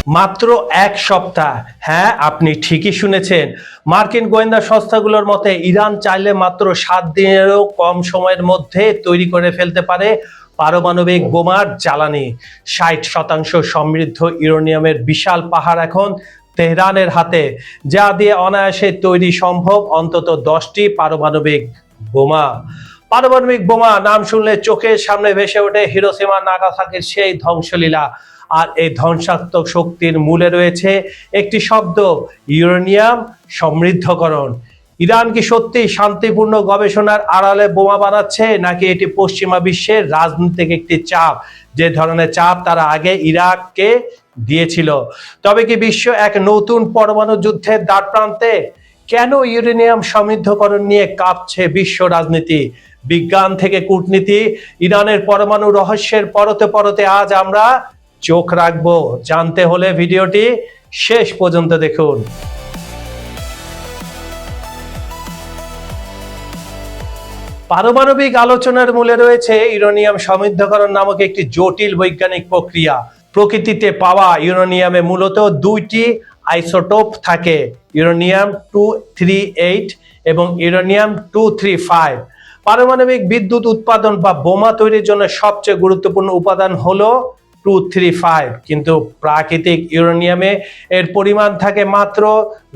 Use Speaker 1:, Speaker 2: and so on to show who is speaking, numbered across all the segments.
Speaker 1: মাত্র এক সপ্তাহ। হ্যাঁ, আপনি ঠিকই শুনেছেন। মার্কিন গোয়েন্দা সংস্থাগুলোর মতে ইরান চাইলে মাত্র 7 দিনেরও কম সময়ের মধ্যে তৈরি করে ফেলতে পারে পারমাণবিক বোমার জ্বালানি। 60% সমৃদ্ধ ইউরেনিয়ামের বিশাল পাহাড় এখন তেহরানের হাতে, যা দিয়ে অনায়াসে তৈরি সম্ভব অন্তত 10টি পারমাণবিক বোমা। পারমাণবিক বোমা নাম শুনলে চোখের সামনে ভেসে ওঠে হিরোশিমা নাগাসাকির সেই ধ্বংসলীলা। আর এই ধ্বংসাত্মক শক্তির মূলে রয়েছে একটি শব্দ, ইউরেনিয়াম সমৃদ্ধকরণ। ইরান কি সত্যি শান্তিপূর্ণ গবেষণার আড়ালে বোমা বানাচ্ছে, নাকি এটি পশ্চিমা বিশ্বের রাজনৈতিক একটি চাপ, যে ধরনের চাপ তারা আগে ইরাককে দিয়েছিল? তবে কি বিশ্ব এক নতুন পরমাণু যুদ্ধের দ্বার প্রান্তে? কেন ইউরেনিয়াম সমৃদ্ধকরণ নিয়ে কাঁপছে বিশ্ব রাজনীতি, বিজ্ঞান থেকে কূটনীতি? ইরানের পরমাণু রহস্যের পরতে পরতে আজ আমরা চোখ রাখবো। জানতে হলে ভিডিওটি শেষ পর্যন্ত দেখুন। পারমাণবিক আলোচনার মূলে রয়েছে ইউরেনিয়াম সমৃদ্ধকরণ নামক একটি জটিল বৈজ্ঞানিক প্রক্রিয়া। প্রকৃতিতে পাওয়া ইউরেনিয়ামে মূলত দুইটি আইসোটোপ থাকে, ইউরেনিয়াম 238 এবং ইউরেনিয়াম 235। পারমাণবিক বিদ্যুৎ উৎপাদন বা বোমা তৈরির জন্য সবচেয়ে গুরুত্বপূর্ণ উপাদান হলো 235, কিন্তু প্রাকৃতিক ইউরেনিয়ামে এর পরিমাণ থাকে মাত্র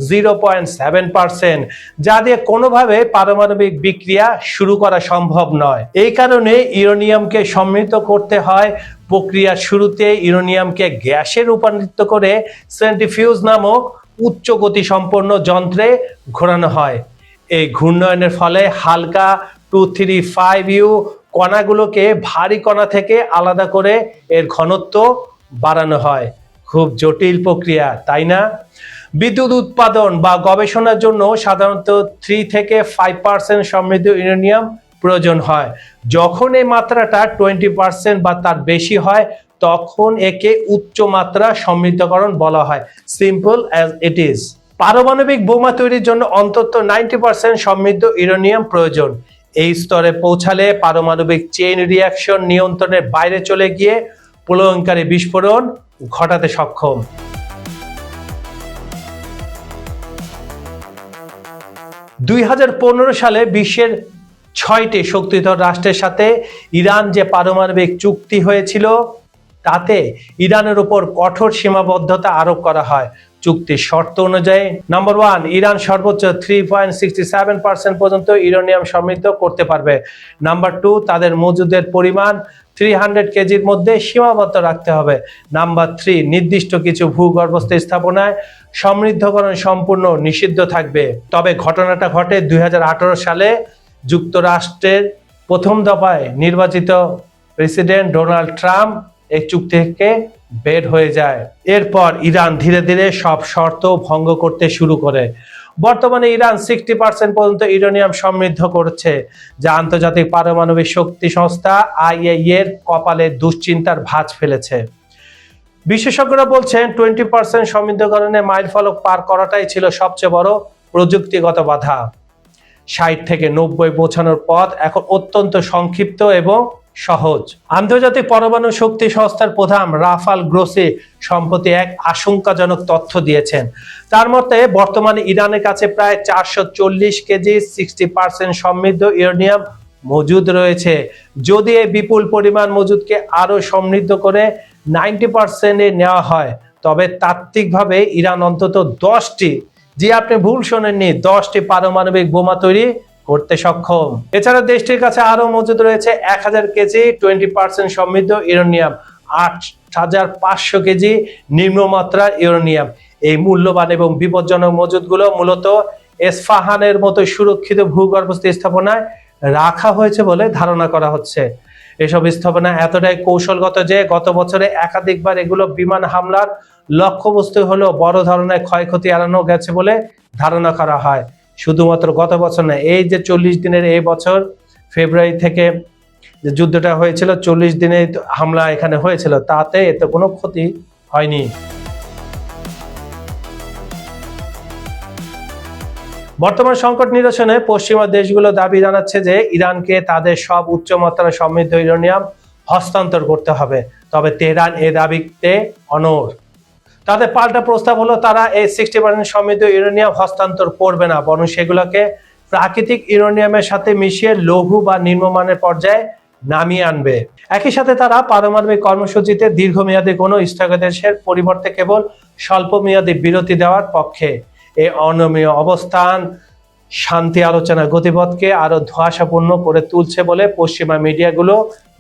Speaker 1: 0.7%, যা দিয়ে কোনোভাবে পারমাণবিক বিক্রিয়া শুরু করা সম্ভব নয়। এই কারণে ইউরেনিয়ামকে সমৃদ্ধ করতে হয় প্রক্রিয়ার শুরুতে ইউরেনিয়ামকে গ্যাসে রূপান্তরিত করে সেন্ট্রিফিউজ নামক উচ্চ গতি সম্পন্ন যন্ত্রে ঘোরানো হয়। এই ঘূর্ণয়নের ফলে হালকা 235U কণাগুলোকে ভারী কণা থেকে আলাদা করে এর ঘনত্ব বাড়ানো হয়। খুব জটিল প্রক্রিয়া, তাই না? বিদ্যুৎ উৎপাদন বা গবেষণার জন্য সাধারণত 3 থেকে 5% সমৃদ্ধ ইউরেনিয়াম প্রয়োজন হয়। যখন এই মাত্রাটা 20% বা তার বেশি হয়, তখন একে উচ্চ মাত্রা সমৃদ্ধকরণ বলা হয়। Simple as it is. পারমাণবিক বোমা তৈরির জন্য অন্তত 90% সমৃদ্ধ ইউরেনিয়াম প্রয়োজন। এই স্তরে পৌঁছালে পারমাণবিক চেইন রিঅ্যাকশন নিয়ন্ত্রণের বাইরে চলে গিয়ে প্রলয়ঙ্কারী বিস্ফোরণ ঘটাতে সক্ষম। 2015 সালে বিশ্বের 6টি শক্তিধর রাষ্ট্রের সাথে ইরান যে পারমাণবিক চুক্তি হয়েছিল, তাতে ইরানের উপর কঠোর সীমাবদ্ধতা আরোপ করা হয়। চুক্তির শর্ত অনুযায়ী, নাম্বার 1, ইরান সর্বোচ্চ 3.67% পর্যন্ত ইউরেনিয়াম সমৃদ্ধ করতে পারবে। নাম্বার 2, তাদের মজুদের পরিমাণ 300 কেজির মধ্যে সীমাবদ্ধ রাখতে হবে। নাম্বার 3, নির্দিষ্ট কিছু ভূগর্ভস্থ স্থাপনায় সমৃদ্ধকরণ সম্পূর্ণ নিষিদ্ধ থাকবে। তবে ঘটনাটা ঘটে 2018 সালে। যুক্তরাষ্ট্রের প্রথম দফায় নির্বাচিত প্রেসিডেন্ট ডোনাল্ড ট্রাম্প এই চুক্তি থেকে বের হয়ে যায়। এরপর ইরান ধীরে ধীরে সব শর্ত ভঙ্গ করতে শুরু করে। বর্তমানে ইরান 60% পর্যন্ত ইউরেনিয়াম সমৃদ্ধ করছে, যা আন্তর্জাতিক পারমাণবিক শক্তি সংস্থা IAEA এর কপালে দুশ্চিন্তার ভাঁজ ফেলেছে। বিশেষজ্ঞরা বলছেন 20% সমৃদ্ধকরণে মাইলফলক পার করাটাই ছিল সবচেয়ে বড় প্রযুক্তিগত বাধা। 60 থেকে 90 পৌঁছানোর পথ এখন অত্যন্ত সংক্ষিপ্ত এবং সহজ। আন্তর্জাতিক পরমাণু শক্তি সংস্থার প্রধান রাফাল গ্রোসি সম্প্রতি এক আশঙ্কাজনক তথ্য দিয়েছেন। তার মতে বর্তমানে ইরানের কাছে প্রায় 440 কেজি 60% সমৃদ্ধ ইউরেনিয়াম মজুদ রয়েছে। যদি এই বিপুল পরিমাণ মজুদকে আরো সমৃদ্ধ করে 90% নেওয়া হয়, তবে তাত্ত্বিকভাবে ইরান অন্তত 10টি, জি আপনি ভুল শোনেননি, 10টি পারমাণবিক বোমা তৈরি করতে সক্ষম। এছাড়া দেশটির কাছে আরো মজুদ রয়েছে 1000 কেজি 20% সমৃদ্ধ ইউরেনিয়াম, 8500 কেজি নিম্নমাত্রার ইউরেনিয়াম। এই মূল্যবান এবং বিপজ্জনক মজুদগুলো মূলত এসফাহানের মতো সুরক্ষিত ভূগর্ভস্থ স্থাপনায় রাখা হয়েছে বলে ধারণা করা হচ্ছে। এসব স্থাপনা এতটাই কৌশলগত যে গত বছরে একাধিকবার এগুলো বিমান হামলার লক্ষ্যবস্তু হলেও বড় ধরনের ক্ষয়ক্ষতি এড়ানো গেছে বলে ধারণা করা হয়। শুধুমাত্র গত বছর না, এই যে 40 দিনের এই বছর ফেব্রুয়ারি থেকে যে যুদ্ধটা হয়েছিল, 40 দিনে হামলা এখানে হয়েছিল, তাতে এতে কোনো ক্ষতি হয়নি। বর্তমান সংকট নিরসনে পশ্চিমা দেশগুলো দাবি জানাচ্ছে যে ইরানকে তাদের সব উচ্চমাত্রার সমৃদ্ধ ইউরেনিয়াম হস্তান্তর করতে হবে। তবে তেহরান এ দাবিতে অনড়। তাদের পাল্টা প্রস্তাব হলো তারা এই 60% সমৃদ্ধ ইউরেনিয়াম হস্তান্তর করবে না, বরং সেগুলোকে প্রাকৃতিক ইউরেনিয়ামের সাথে মিশিয়ে লঘু বা নিম্নমানের পর্যায়ে নামিয়ে আনবে। একই সাথে তারা পারমাণবিক কর্মসূচিতে দীর্ঘমেয়াদী কোনো স্থগিতাদেশের পরিবর্তে কেবল স্বল্প মেয়াদী বিরতি দেওয়ার পক্ষে। এই অনিয়মীয় অবস্থান শান্তি আলোচনার গতিপথকে আরো ধোঁয়াশাপূর্ণ করে তুলছে বলে পশ্চিমা মিডিয়াগুলো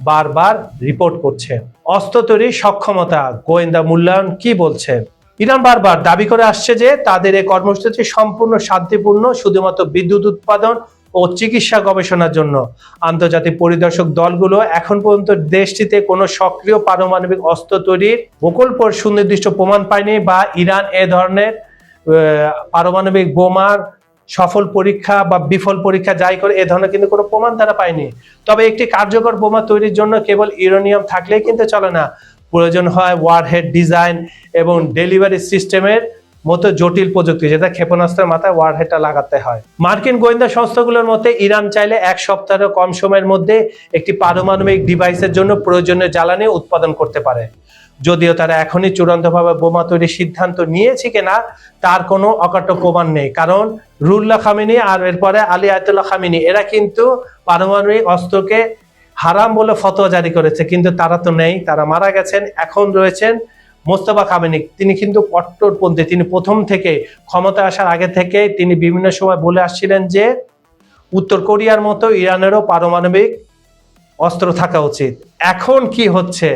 Speaker 1: বারবার রিপোর্ট করছে। অস্ত্র তৈরির সক্ষমতা গোয়েন্দা মূল্যায়ন কি বলছে? ইরান বারবার দাবি করে আসছে যে তাদের এই কর্মসূচি সম্পূর্ণ শান্তিপূর্ণ, শুধুমাত্র বিদ্যুৎ উৎপাদন ও চিকিৎসা গবেষণার জন্য। আন্তর্জাতিক পরিদর্শক দলগুলো এখন পর্যন্ত দেশটিতে কোনো সক্রিয় পারমাণবিক অস্ত্র তৈরির প্রকল্প সুনির্দিষ্ট প্রমাণ পায়নি, বা ইরান এ ধরনের পারমাণবিক বোমার সফল পরীক্ষা বা বিফল পরীক্ষা যাই করে এ ধরনের কিন্তু কোনো প্রমাণ তারা পায়নি। তবে একটি কার্যকর বোমা তৈরির জন্য কেবল ইউরেনিয়াম থাকলেই কিন্তু চলে না, প্রয়োজন হয় ওয়ারহেড ডিজাইন এবং ডেলিভারি সিস্টেমের মতো জটিল প্রযুক্তি, যেটা ক্ষেপণাস্ত্রের মাথায় ওয়ারহেডটা লাগাতে হয়। মার্কিন গোয়েন্দা সংস্থাগুলোর মতে ইরান চাইলে 1 সপ্তাহের কম সময়ের মধ্যে একটি পারমাণবিক ডিভাইসের জন্য প্রয়োজনীয় জ্বালানি উৎপাদন করতে পারে। যদিও তারা এখনই চূড়ান্তভাবে বোমা তৈরির সিদ্ধান্ত নিয়েছে কিনা তার কোনো অকাট্য প্রমাণ নেই, কারণ রুহুল্লাহ খামেনি আর এরপরে আলী আয়াতুল্লাহ খামেনি এরা কিন্তু পারমাণবিক অস্ত্রকে হারাম বলে ফতোয়া জারি করেছে, কিন্তু তারা তো নেই, তারা মারা গেছেন। এখন রয়েছেন মোস্তফা খামেনি, তিনি কিন্তু কট্টরপন্থী। তিনি প্রথম থেকে ক্ষমতা আসার আগে থেকে তিনি বিভিন্ন সময় বলে আসছিলেন যে উত্তর কোরিয়ার মতো ইরানেরও পারমাণবিক অস্ত্র থাকা উচিত। এখন কি হচ্ছে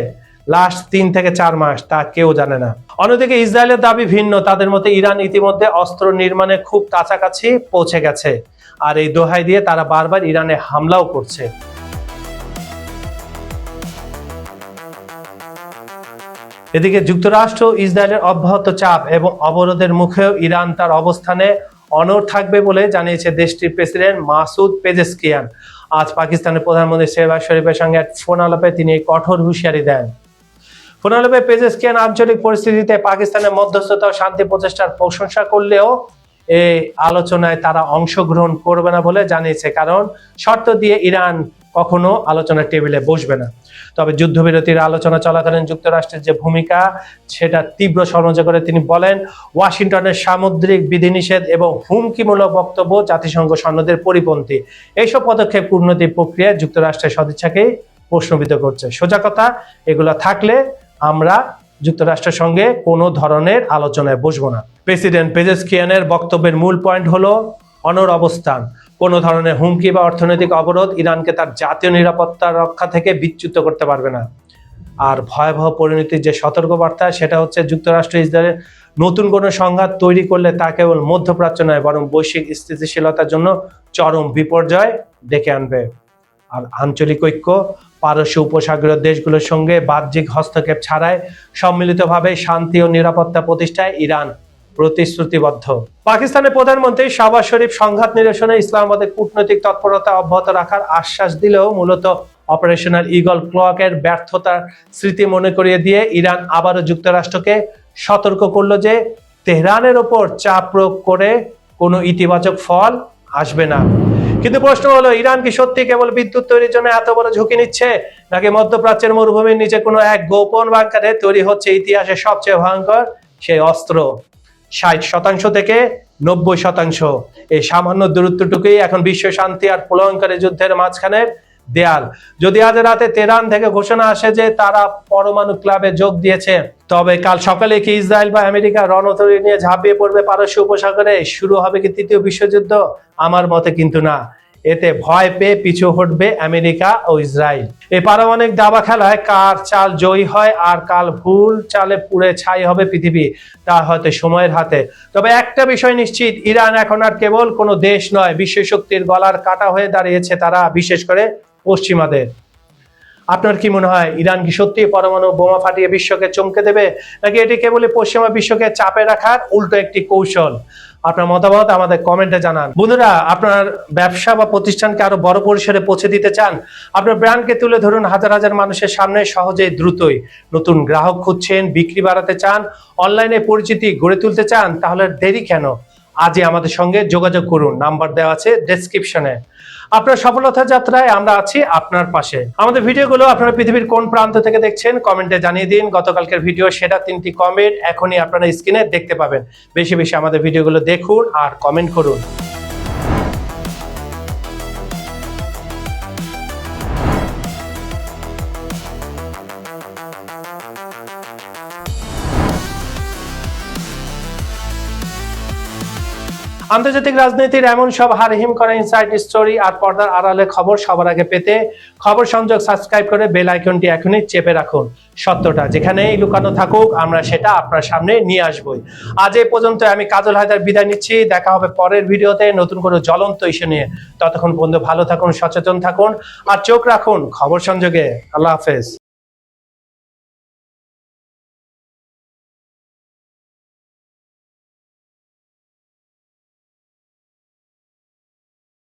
Speaker 1: লাস্ট 3 থেকে 4 মাস তা কেউ জানে না। অন্যদিকে ইসরায়েলের দাবি ভিন্ন, তাদের মতে ইরান ইতিমধ্যে অস্ত্র নির্মাণে খুব কাছাকাছি পৌঁছে গেছে, আর এই দোহাই দিয়ে তারা বারবার ইরানে হামলাও করছে। এদিকে যুক্তরাষ্ট্র ইসরায়েলের অব্যাহত চাপ এবং অবরোধের মুখেও ইরান তার অবস্থানে অনড় থাকবে বলে জানিয়েছে দেশটির প্রেসিডেন্ট মাসুদ পেজেশকিয়ান। আজ পাকিস্তানের প্রধানমন্ত্রী শেহবাজ শরীফের সঙ্গে এক ফোন আলাপে তিনি কঠোর হুঁশিয়ারি দেন। ফোন আলাপে পেজেশকিয়ান আঞ্চলিক পরিস্থিতিতে পাকিস্তানের মধ্যস্থতা ও শান্তি প্রচেষ্টার প্রশংসা করলেও এই আলোচনায় তারা অংশগ্রহণ করবে না বলে জানিয়েছে, কারণ শর্ত দিয়ে ইরান কখনো আলোচনার টেবিলে বসবে না। তবে যুদ্ধবিরতির আলোচনা চলাকালীন যুক্তরাষ্ট্রের যে ভূমিকা সেটা তীব্র সমালোচনা করে তিনি বলেন, ওয়াশিংটনের সামুদ্রিক বিধিনিষেধ এবং হুমকিমূলক বক্তব্য জাতিসংঘ সনদের পরিপন্থী। এইসব পদক্ষেপ কূটনৈতিক প্রক্রিয়ায় যুক্তরাষ্ট্রের সদিচ্ছাকেই প্রশ্নবিদ্ধ করছে। সোজা কথা, এগুলো থাকলে আমরা যুক্তরাষ্ট্রের সঙ্গে কোনো ধরনের আলোচনায় বসবো না। প্রেসিডেন্ট পেজেশকিয়ানের বক্তব্যের মূল পয়েন্ট হলো অনড় অবস্থান। কোনো ধরনের হুমকি বা অর্থনৈতিক অবরোধ ইরানকে তার জাতীয় নিরাপত্তা রক্ষা থেকে বিচ্যুত করতে পারবে না। আর ভয়াবহ পরিণতির যে সতর্কবার্তা সেটা হচ্ছে যুক্তরাষ্ট্র ইসরায়েলের নতুন কোনো সংঘাত তৈরি করলে তা কেবল মধ্যপ্রাচ্য নয়, বরং বৈশ্বিক স্থিতিশীলতার জন্য চরম বিপর্যয় ডেকে আনবে। আর আঞ্চলিক ঐক্য, পারস্য উপসাগরীয় দেশগুলোর সঙ্গে বাহ্যিক হস্তক্ষেপ ছাড়াই সম্মিলিতভাবে শান্তি ও নিরাপত্তা প্রতিষ্ঠায় ইরান প্রতিশ্রুতিবদ্ধ। পাকিস্তানের প্রধানমন্ত্রী শাহবাজ শরীফ সংঘাত নিরসনে ইসলামাবাদের কূটনৈতিক তৎপরতা অব্যাহত রাখার আশ্বাস দিলেও মূলত অপারেশনাল ঈগল ক্লকের ব্যর্থতার স্মৃতি মনে করিয়ে দিয়ে ইরান আবারও যুক্তরাষ্ট্রকে সতর্ক করলো যে তেহরানের ওপর চাপ প্রয়োগ করে কোনো ইতিবাচক ফল আসবে না। কিন্তু প্রশ্ন হলো, ইরান কি সত্যি কেবল বিদ্যুৎ তৈরির জন্য এত বড় ঝুঁকি নিচ্ছে, নাকি মধ্যপ্রাচ্যের মরুভূমির নিচে কোনো এক গোপন বাংকারে তৈরি হচ্ছে ইতিহাসের সবচেয়ে ভয়ঙ্কর সেই অস্ত্র? 60% থেকে 90%, এই সামান্য দূরত্বটুকুই এখন বিশ্ব শান্তি আর প্রলয়ঙ্করী যুদ্ধের মাঝখানের দেয়াল। যদি আজ রাতে তেহরান থেকে ঘোষণা আসে যে তারা পরমাণু ক্লাবে যোগ দিয়েছে, তবে কাল সকালে কি ইসরায়েল বা আমেরিকা রণতরী নিয়ে ঝাঁপিয়ে পড়বে পারস্য উপসাগরে? শুরু হবে কি তৃতীয় বিশ্বযুদ্ধ? আমার মতে কিন্তু না। এতে ভয় পেয়ে পিছু হটবে আমেরিকা ও ইসরায়েল। এই পারমাণবিক দাবা খেলায় কার চাল জয়ী হয় আর কাল ভুল চালে পুড়ে ছাই হবে পৃথিবী, তা হয়তো সময়ের হাতে। তবে একটা বিষয় নিশ্চিত, ইরান এখন আর কেবল কোনো দেশ নয়, বিশ্ব শক্তির গলার কাটা হয়ে দাঁড়িয়েছে তারা, বিশেষ করে পশ্চিমাদের। আপনার কি মনে হয়, ইরান কি সত্যি পরমাণু বোমা ফাটিয়ে বিশ্বকে চমকে দেবে, নাকি এটি কেবলই পশ্চিমা বিশ্বকে চাপে রাখার উল্টো একটি কৌশল? আপনার মতামত আমাদের কমেন্টে জানান। বন্ধুরা, আপনার ব্যবসা বা প্রতিষ্ঠানকে আরো বড় পরিসরে পৌঁছে দিতে চান, আপনার ব্র্যান্ডকে তুলে ধরুন হাজার হাজার মানুষের সামনে সহজে দ্রুতই। নতুন গ্রাহক খুঁজছেন, বিক্রি বাড়াতে চান, অনলাইনে পরিচিতি গড়ে তুলতে চান, তাহলে দেরি কেন? আজই আমাদের সঙ্গে যোগাযোগ করুন, নাম্বার দেওয়া আছে ডেসক্রিপশনে। আপনার সফলতার যাত্রায় আমরা আছি আপনার পাশে। আমাদের ভিডিওগুলো আপনারা পৃথিবীর কোন প্রান্ত থেকে দেখছেন কমেন্টে জানিয়ে দিন। গতকালকের ভিডিও সেরা 3টি কমেন্ট এখনই আপনারা স্ক্রিনে দেখতে পাবেন। বেশি বেশি আমাদের ভিডিওগুলো দেখুন আর কমেন্ট করুন। আন্তর্জাতিক রাজনীতির এমন সব হারহিম করা ইনসাইড স্টোরি আর পর্দার আড়ালে খবর সবার আগে পেতে খবর সংযোগ সাবস্ক্রাইব করে বেল আইকনটি এখনই চেপে রাখুন। সত্যটা যেখানেই লুকানো থাকুক আমরা সেটা আপনার সামনে নিয়ে আসবই। আজ এই পর্যন্ত আমি কাজল হায়দার বিদায় নিচ্ছি। দেখা হবে পরের ভিডিওতে নতুন কোনো জ্বলন্ত ইস্যু নিয়ে। ততক্ষণ পর্যন্ত ভালো থাকুন, সচেতন থাকুন আর চোখ রাখুন খবর সংযোগে। আল্লাহ হাফেজ।